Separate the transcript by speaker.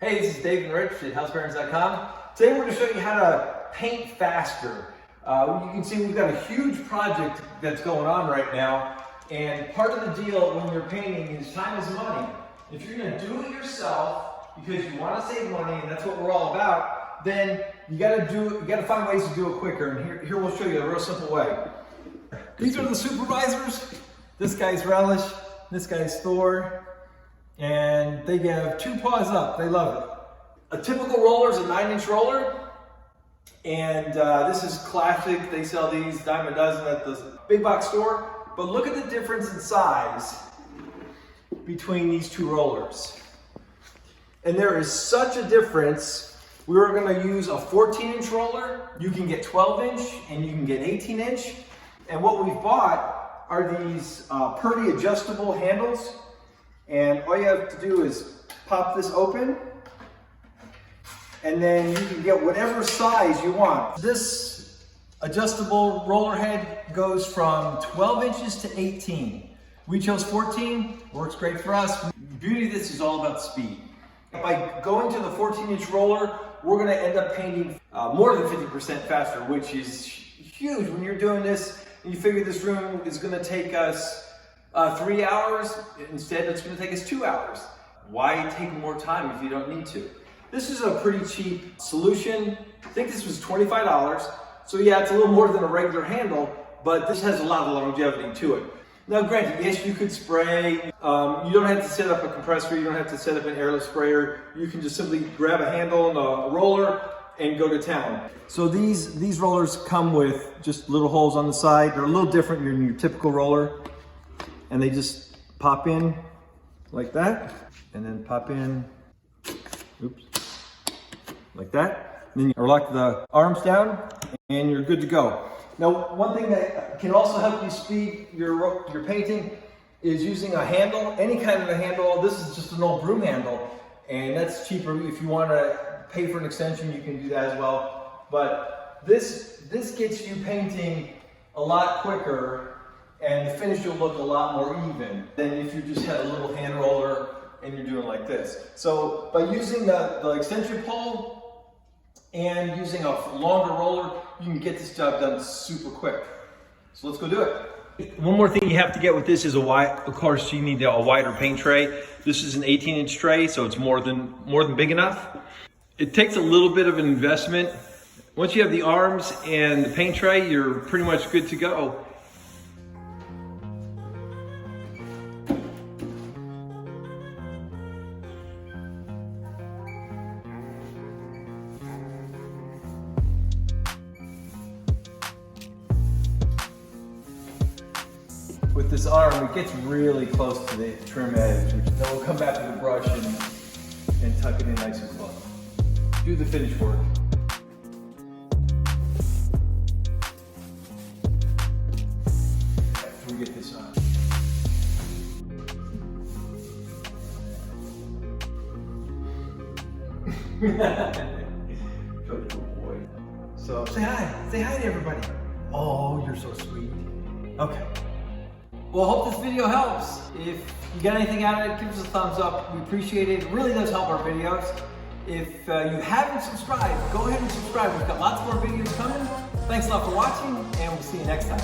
Speaker 1: Hey, this is Dave and Rich at housepairings.com. Today we're going to show you how to paint faster. You can see we've got a huge project that's going on right now, and part of the deal when you're painting is time is money. If you're going to do it yourself because you want to save money, and that's what we're all about, then you got to find ways to do it quicker. And here we'll show you a real simple way. These are the supervisors. This guy's Relish, this guy's Thor. And they have 2 paws up. They love it. A typical roller is a 9-inch roller, and this is classic. They sell these dime a dozen at the big box store. But look at the difference in size between these 2 rollers. And there is such a difference. We were going to use a 14-inch roller. You can get 12-inch and you can get 18-inch. And what we've bought are these Purdy adjustable handles. And all you have to do is pop this open, and then you can get whatever size you want. This adjustable roller head goes from 12 inches to 18. We chose 14, works great for us. The beauty of this is all about speed. By going to the 14-inch roller, we're gonna end up painting more than 50% faster, which is huge when you're doing this. And you figure this room is gonna take us 3 hours. Instead, it's going to take us 2 hours. Why take more time if you don't need to? This is a pretty cheap solution. I think this was $25. So yeah, it's a little more than a regular handle, but this has a lot of longevity to it. Now granted, yes, you could spray. You don't have to set up a compressor. You don't have to set up an airless sprayer. You can just simply grab a handle and a roller and go to town. So these rollers come with just little holes on the side. They're a little different than your typical roller. And they just pop in like that, and then pop in, oops, like that. And then you lock the arms down, and you're good to go. Now, one thing that can also help you speed your painting is using a handle, any kind of a handle. This is just an old broom handle, and that's cheaper. If you want to pay for an extension, you can do that as well. But this gets you painting a lot quicker, and the finish will look a lot more even than if you just had a little hand roller and you're doing like this. So by using the extension pole and using a longer roller, you can get this job done super quick. So let's go do it. One more thing you have to get with this is of course you need a wider paint tray. This is an 18-inch tray, so it's more than big enough. It takes a little bit of an investment. Once you have the arms and the paint tray, you're pretty much good to go. With this arm, it gets really close to the trim edge, which then we'll come back with a brush and tuck it in nice and close. Do the finish work. After we get this on. Good boy. So say hi to everybody. Oh, you're so sweet. Okay. Well, I hope this video helps. If you get anything out of it, give us a thumbs up. We appreciate it. It really does help our videos. If you haven't subscribed, go ahead and subscribe. We've got lots more videos coming. Thanks a lot for watching, and we'll see you next time.